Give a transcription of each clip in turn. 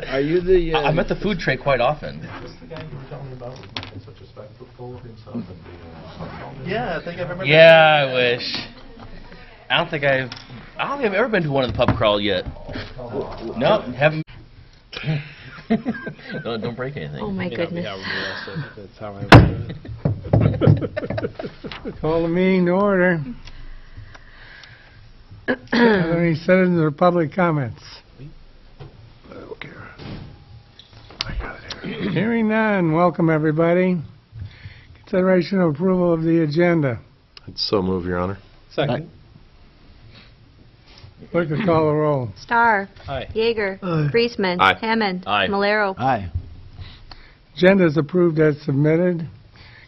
Are you the... I'm at the food tray quite often. Is this the guy you were telling me about? He's such a spectacle of himself and the... Yeah, I think I remember. Yeah, I wish. I don't think I've ever been to one of the pub crawl yet. No, haven't. Don't break anything. Oh my goodness. That's how I remember it. Call the meeting to order. Are there any citizens or public comments? Okay. I got it here. Hearing none, welcome everybody. Consideration of approval of the agenda. I'd so move, Your Honor. Second. Clerk will call the roll. Starr. Aye. Yeager. Friesman. Aye. Hammond. Aye. Malero. Aye. Agenda is approved as submitted.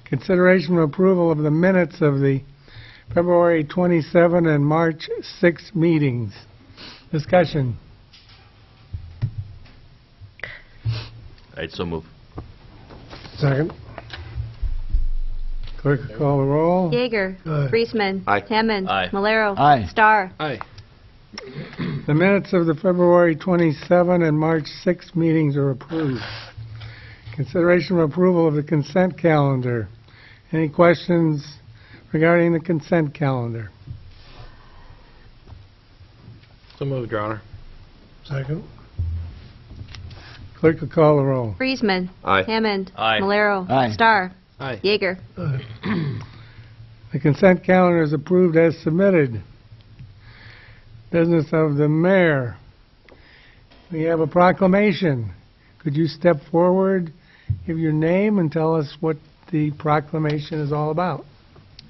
Consideration of approval of the minutes of the February 27 and March 6 meetings. Discussion. I'd so move. Second. Clerk will call the roll. Yeager. Friesman. Aye. Hammond. Aye. Malero. Aye. Starr. Aye. The minutes of the February 27 and March 6 meetings are approved. Consideration of approval of the consent calendar. Any questions regarding the consent calendar? So moved, Your Honor. Second. Clerk will call the roll. Friesman. Aye. Hammond. Aye. Malero. Aye. Starr. Aye. Yeager. The consent calendar is approved as submitted. Business of the mayor. We have a proclamation. Could you step forward, give your name, and tell us what the proclamation is all about?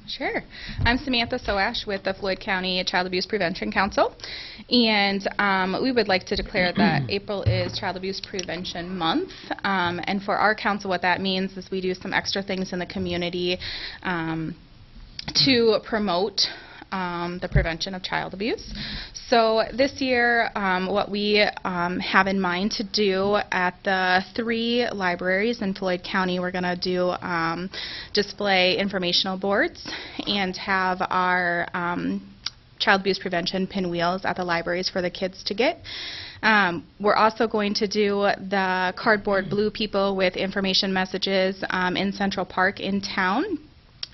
Sure. I'm Samantha Soash with the Floyd County Child Abuse Prevention Council, and we would like to declare that April is Child Abuse Prevention Month, and for our council what that means is we do some extra things in the community to promote the prevention of child abuse. So this year, what we have in mind to do at the 3 libraries in Floyd County, we're going to do display informational boards and have our child abuse prevention pinwheels at the libraries for the kids to get. We're also going to do the cardboard blue people with information messages in Central Park in town,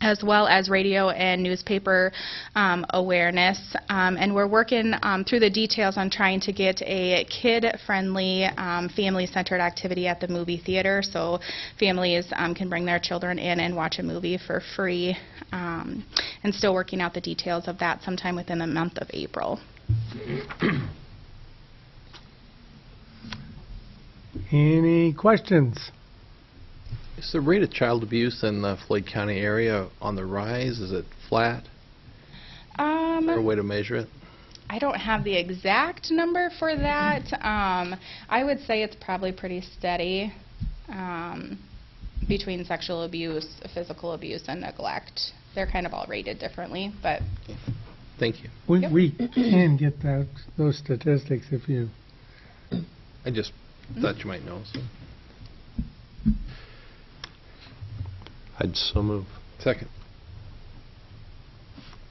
as well as radio and newspaper awareness. And we're working through the details on trying to get a kid-friendly, family-centered activity at the movie theater so families can bring their children in and watch a movie for free, and still working out the details of that sometime within the month of April. Any questions? Is the rate of child abuse in the Floyd County area on the rise? Is it flat? Is there a way to measure it? I don't have the exact number for that. I would say it's probably pretty steady between sexual abuse, physical abuse, and neglect. They're kind of all rated differently, but... Okay. Thank you. We can get those statistics if you... I just thought you might know. So. I'd so move. Second.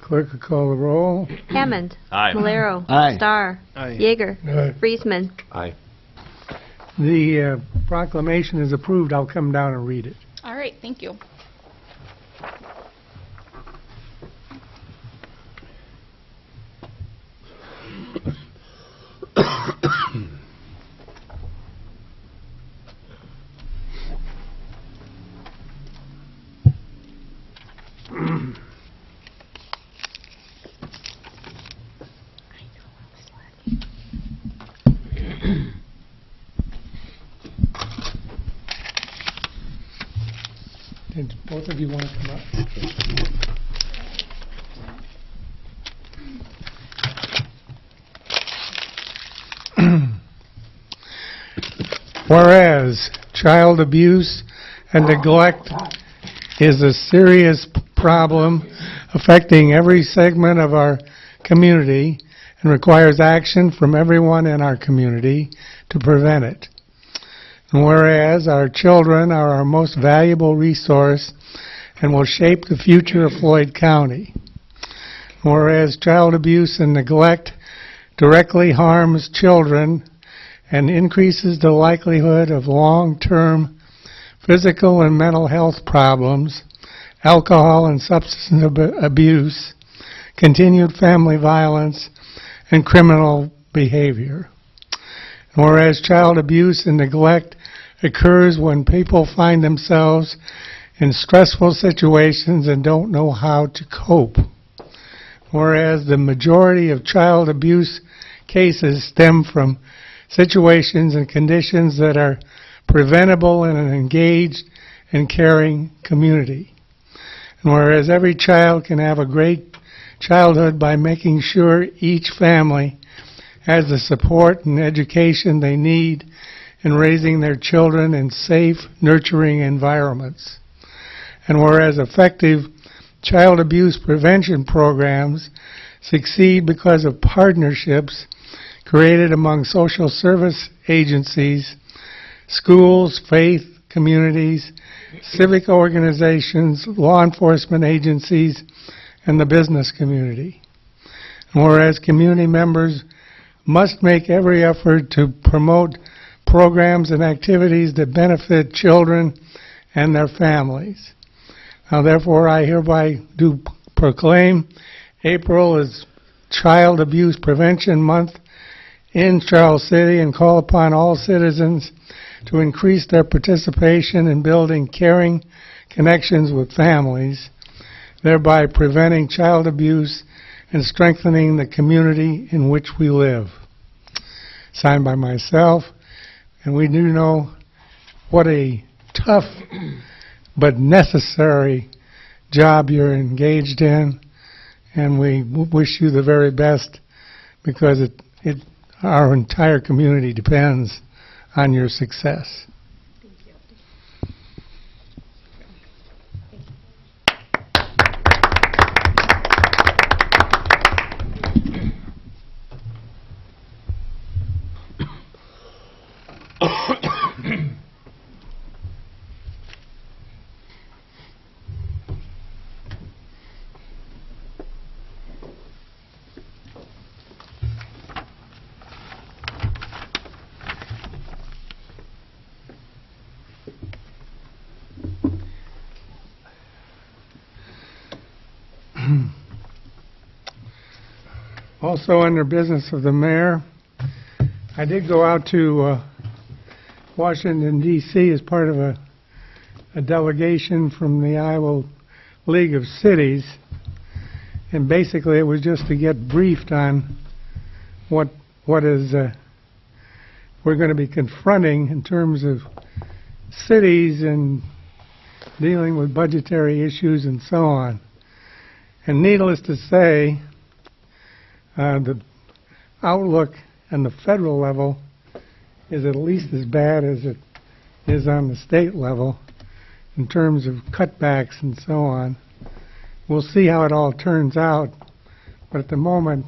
Clerk will call the roll. Hammond. Aye. Malero. Aye. Starr. Aye. Yeager. Aye. Friesman. Aye. The proclamation is approved. I'll come down and read it. All right, thank you. Did both of you want to come up? Whereas child abuse and neglect is a serious problem affecting every segment of our community and requires action from everyone in our community to prevent it. And whereas our children are our most valuable resource and will shape the future of Floyd County. Whereas child abuse and neglect directly harms children and increases the likelihood of long-term physical and mental health problems, alcohol and substance abuse, continued family violence, and criminal behavior. Whereas child abuse and neglect occurs when people find themselves in stressful situations and don't know how to cope. Whereas the majority of child abuse cases stem from situations and conditions that are preventable in an engaged and caring community. And whereas every child can have a great childhood by making sure each family has the support and education they need in raising their children in safe, nurturing environments. And whereas effective child abuse prevention programs succeed because of partnerships created among social service agencies, schools, faith communities, civic organizations, law enforcement agencies, and the business community. And whereas community members must make every effort to promote programs and activities that benefit children and their families. Now, therefore, I hereby do proclaim April as Child Abuse Prevention Month in Charles City and call upon all citizens to increase their participation in building caring connections with families, thereby preventing child abuse and strengthening the community in which we live. Signed by myself, and we do know what a tough but necessary job you're engaged in, and we wish you the very best because our entire community depends on your success. Also under business of the mayor, I did go out to Washington, D.C. as part of a delegation from the Iowa League of Cities, and basically it was just to get briefed on what is we're going to be confronting in terms of cities and dealing with budgetary issues and so on. And needless to say, the outlook on the federal level is at least as bad as it is on the state level in terms of cutbacks and so on. We'll see how it all turns out, but at the moment,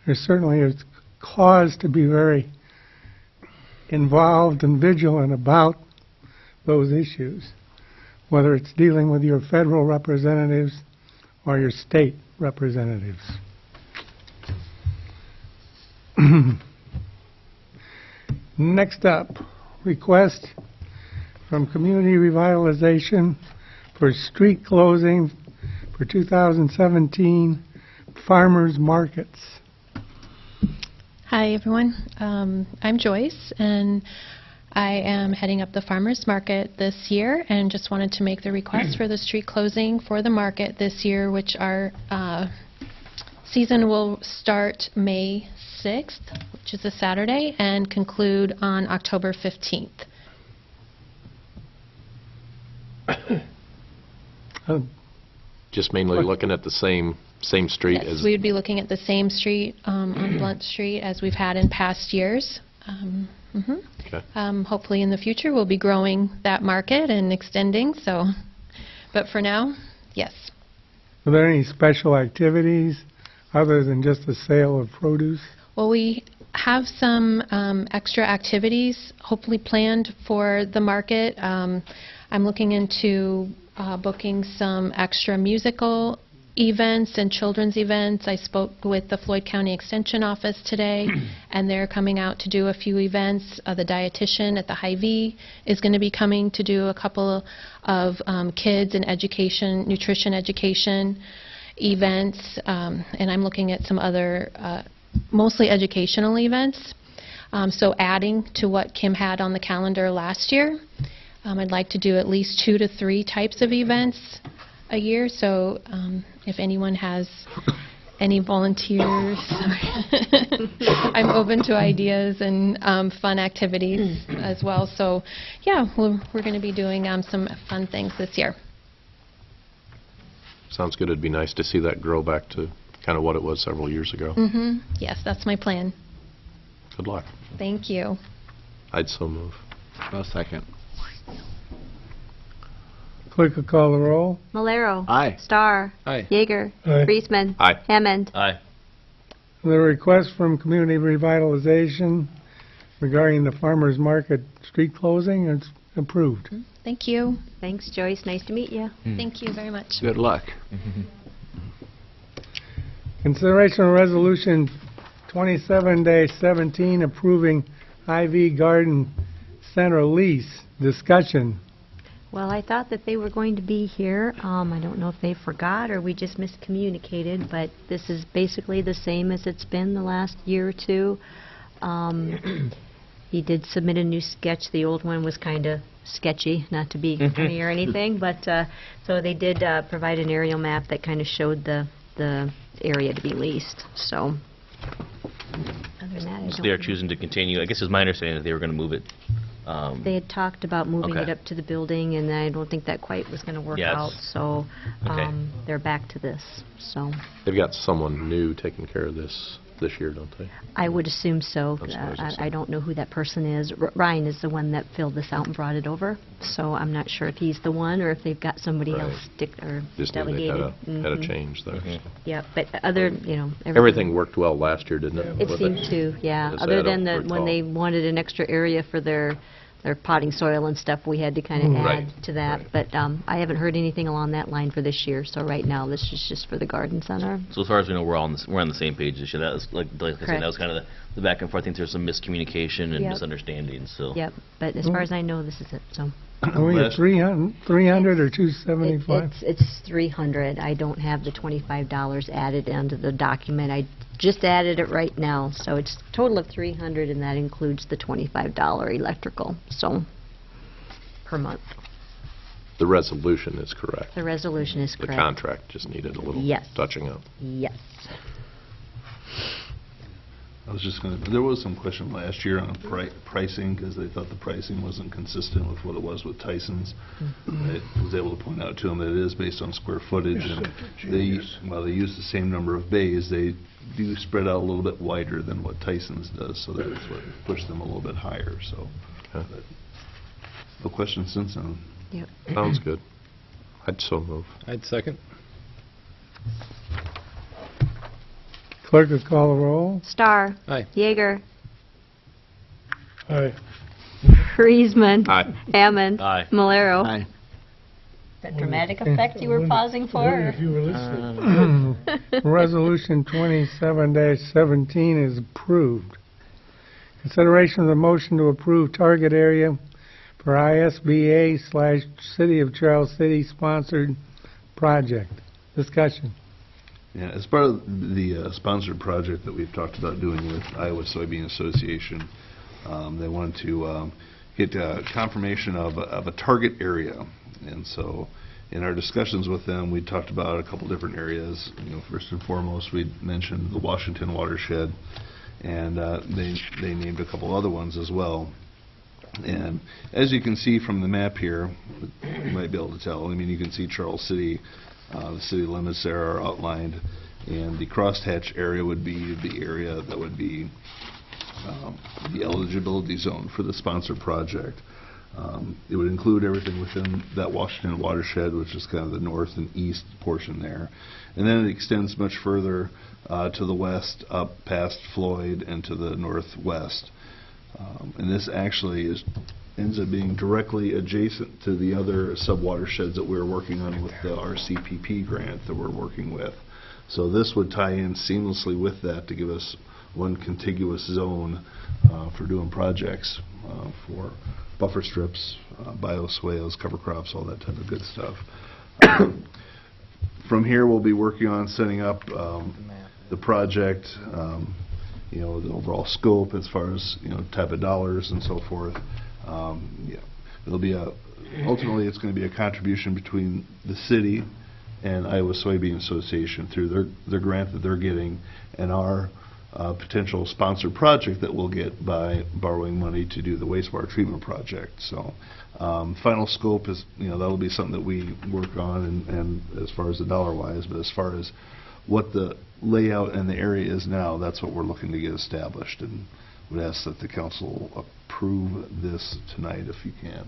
there certainly is cause to be very involved and vigilant about those issues, whether it's dealing with your federal representatives or your state representatives. Next up, request from Community Revitalization for street closing for 2017 farmers markets. Hi everyone, I'm Joyce and I am heading up the farmers market this year and just wanted to make the request for the street closing for the market this year, which our season will start May 6th, which is a Saturday, and conclude on October 15th. Just mainly looking at the same street Yes, as... we would be looking at the same street on Blunt Street as we've had in past years. Okay. Hopefully in the future we'll be growing that market and extending, so, but for now, yes. Are there any special activities other than just the sale of produce? Well, we have some extra activities hopefully planned for the market. I'm looking into booking some extra musical events and children's events. I spoke with the Floyd County Extension Office today, and they're coming out to do a few events. The dietitian at the Hy-Vee is going to be coming to do a couple of kids and education, nutrition education events, and I'm looking at some other mostly educational events. So adding to what Kim had on the calendar last year, I'd like to do at least 2 to 3 types of events a year. So if anyone has any volunteers, I'm open to ideas and fun activities as well. So yeah, we're going to be doing some fun things this year. Sounds good. It'd be nice to see that grow back to kind of what it was several years ago. Yes, that's my plan. Good luck. Thank you. I'd so move. No second. Clerk will call the roll. Malero. Aye. Star. Aye. Yeager. Aye. Friesman. Aye. Hammond. Aye. The request from Community Revitalization regarding the farmers market street closing is approved. Thank you. Thanks, Joyce. Nice to meet you. Thank you very much. Good luck. Consideration of Resolution 27-17 approving Hy-Vee Garden Center lease. Discussion. Well, I thought that they were going to be here. I don't know if they forgot or we just miscommunicated, but this is basically the same as it's been the last year or two. He did submit a new sketch. The old one was kind of sketchy, not to be funny or anything, but so they did provide an aerial map that kind of showed the area to be leased. So other than that, I So don't they are know. choosing to continue. I guess it's my understanding that they were going to move it. They had talked about moving Okay. it up to the building, and I don't think that quite was going to work Yes. out. So Okay. they're back to this. So They've got someone new taking care of this year, don't they? I would assume so. That's what I was gonna say. I don't know who that person is. Ryan is the one that filled this out and brought it over. So I'm not sure if he's the one or if they've got somebody Right. else Just knew they delegated. had a change there. Yeah, but other, Everything worked well last year, didn't it? It with seemed to, yeah. As Other I than don't when they recall. wanted an extra area for their potting soil and stuff, we had to kind of Right, add to that. right. But I haven't heard anything along that line for this year. So right now, this is just for the garden center. So as far as we know, we're on the same page this year. That was like I said, Correct. that was kind of the back and forth. I think there's some miscommunication and Yep. misunderstanding. So Yep. But as far as I know, this is it. So. Are we at 300 or 275? It's 300. I don't have the $25 added into the document. I just added it right now, so it's a total of 300, and that includes the $25 electrical, so per month. The resolution is correct. The resolution is The correct. contract just needed a little Yes. touching up. Yes. I was just going to, there was some question last year on pricing, because they thought the pricing wasn't consistent with what it was with Tyson's. I was able to point out to them that it is based on square footage, and while they use the same number of bays, they do spread out a little bit wider than what Tyson's does, so that's what pushed them a little bit higher, so. Okay. But no question since then. Yep. Sounds good. I'd so move. I'd second. Clerk will call the roll. Star. Aye. Yeager. Aye. Friesman. Aye. Hammond. Aye. Malero. Aye. That dramatic effect you were pausing for? Resolution 27-17 is approved. Consideration of the motion to approve target area for ISBA/City of Charles City sponsored project. Discussion. Yeah, as part of the sponsored project that we've talked about doing with Iowa Soybean Association, they wanted to get confirmation of a target area. And so in our discussions with them, we talked about a couple different areas. First and foremost, we mentioned the Washington watershed, and they named a couple other ones as well. And as you can see from the map here, you might be able to tell, you can see Charles City, the city limits there are outlined, and the crosshatch area would be the area that would be the eligibility zone for the sponsored project. It would include everything within that Washington watershed, which is kind of the north and east portion there. And then it extends much further to the west, up past Floyd, and to the northwest. And this actually is ends up being directly adjacent to the other sub-watersheds that we're working on with the RCPP grant that we're working with. So this would tie in seamlessly with that to give us one contiguous zone for doing projects for buffer strips, bioswales, cover crops, all that type of good stuff. From here, we'll be working on setting up the project, the overall scope as far as, type of dollars and so forth. It'll be ultimately it's going to be a contribution between the city and Iowa Soybean Association through their grant that they're getting and our potential sponsored project that we'll get by borrowing money to do the wastewater treatment project. So final scope is, that'll be something that we work on and as far as the dollar wise, but as far as what the layout and the area is now, that's what we're looking to get established, and would ask that the council approve this tonight if you can.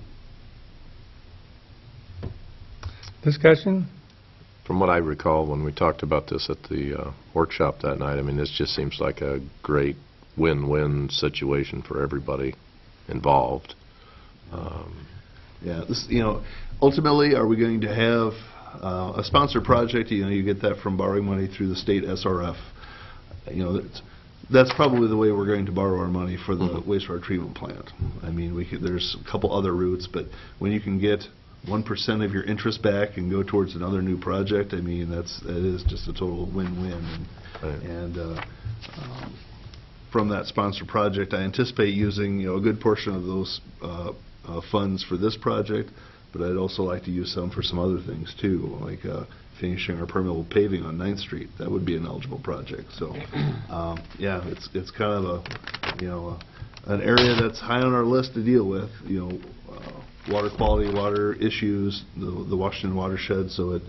Discussion? From what I recall, when we talked about this at the workshop that night, I mean, this just seems like a great win-win situation for everybody involved. Yeah, this, ultimately, are we going to have a sponsored project? You get that from borrowing money through the state SRF. That's probably the way we're going to borrow our money for the wastewater treatment plant. I mean, there's a couple other routes, but when you can get 1% of your interest back and go towards another new project, I mean, that is just a total win-win. Right. And from that sponsored project, I anticipate using a good portion of those funds for this project, but I'd also like to use some for some other things too, like finishing our permeable paving on 9th Street. That would be an eligible project. So, yeah, it's kind of an area that's high on our list to deal with. Water quality, water issues, the Washington watershed. So it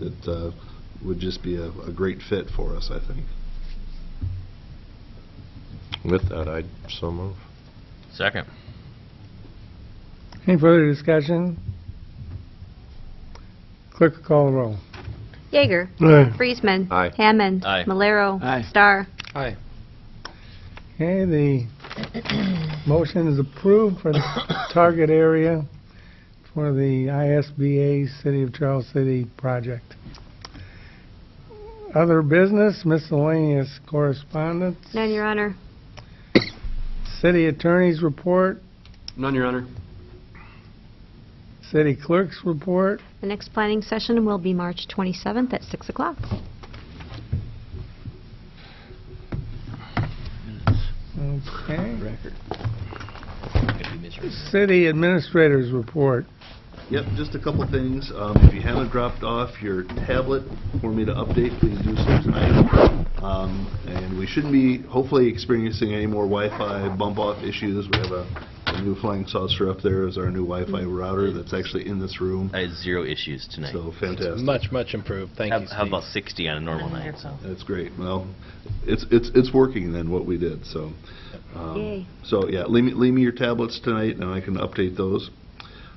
would just be a great fit for us, I think. With that, I'd so move. Second. Any further discussion? Clerk will call the roll. Yeager. Aye. Friesman. Aye. Hammond. Aye. Malero. Aye. Star. Aye. Okay, the motion is approved for the target area for the ISBA City of Charles City project. Other business, miscellaneous correspondence, None, Your Honor. city attorney's report, None, Your Honor. city clerk's report. The next planning session will be March 27th at 6 o'clock. Okay. City administrator's report. Yep, just a couple things. If you haven't dropped off your tablet for me to update, please do so tonight. And we shouldn't be, hopefully, experiencing any more Wi-Fi bump-off issues. We have a new flying saucer up there as our new Wi-Fi router that's actually in this room. I had 0 issues tonight. So fantastic. Much improved. Thank you, Steve. How about 60 on a normal night? So. That's great. Well, it's working then, what we did. So, Yay. so yeah, leave me your tablets tonight, and I can update those.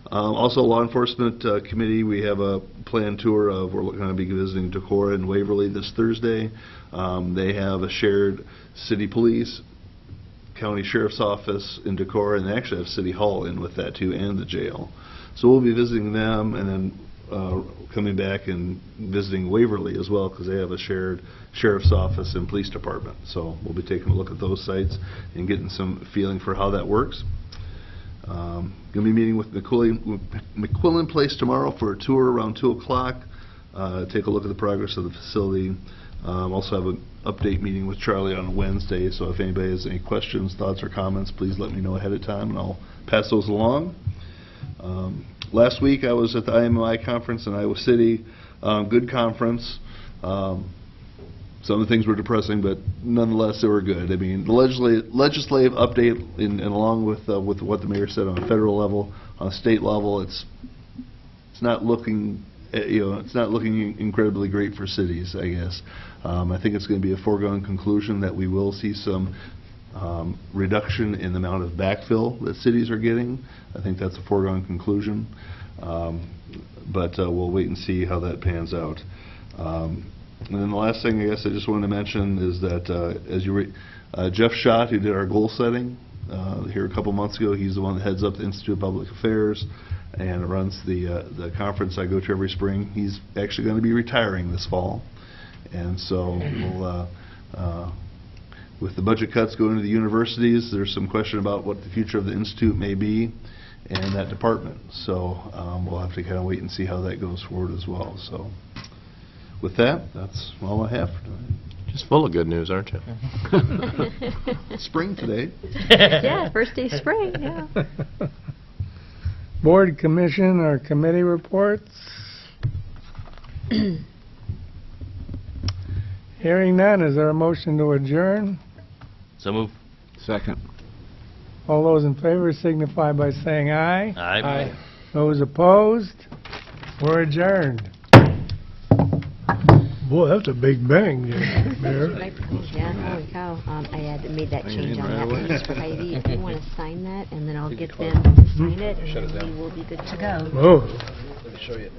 Also, Law Enforcement Committee, we have a planned tour of, we're going to be visiting Decorah and Waverly this Thursday. They have a shared city police, county sheriff's office in Decorah, and they actually have City Hall in with that too, and the jail. So we'll be visiting them, and then coming back and visiting Waverly as well, because they have a shared sheriff's office and police department. So we'll be taking a look at those sites and getting some feeling for how that works. Going to be meeting with McQuillan Place tomorrow for a tour around 2 o'clock. Take a look at the progress of the facility. Also have an update meeting with Charlie on Wednesday, so if anybody has any questions, thoughts, or comments, please let me know ahead of time, and I'll pass those along. Last week I was at the IMI conference in Iowa City. Good conference. Some of the things were depressing, but nonetheless they were good. I mean, the legislative update, and along with what the mayor said on a federal level, on a state level, it's not looking, it's not looking incredibly great for cities, I guess. I think it's going to be a foregone conclusion that we will see some reduction in the amount of backfill that cities are getting. I think that's a foregone conclusion, but we'll wait and see how that pans out. And then the last thing I guess I just wanted to mention is that as Jeff Schott, who did our goal setting here a couple months ago. He's the one that heads up the Institute of Public Affairs and runs the conference I go to every spring. He's actually going to be retiring this fall. And so we'll, with the budget cuts going to the universities, there's some question about what the future of the Institute may be and that department. So we'll have to kind of wait and see how that goes forward as well. So with that, that's all I have for tonight. Just full of good news, aren't you? Spring today. Yeah, first day of spring, yeah. Board, commission, or committee reports? Hearing none, is there a motion to adjourn? So move. Second. All those in favor signify by saying aye. Aye. Those opposed? We're adjourned. Boy, that's a big bang there. Yeah, holy cow. I had made that change on that piece for Heidi. If you want to sign that, and then I'll get them to sign it, and then we will be good to go. Oh. Let me show you.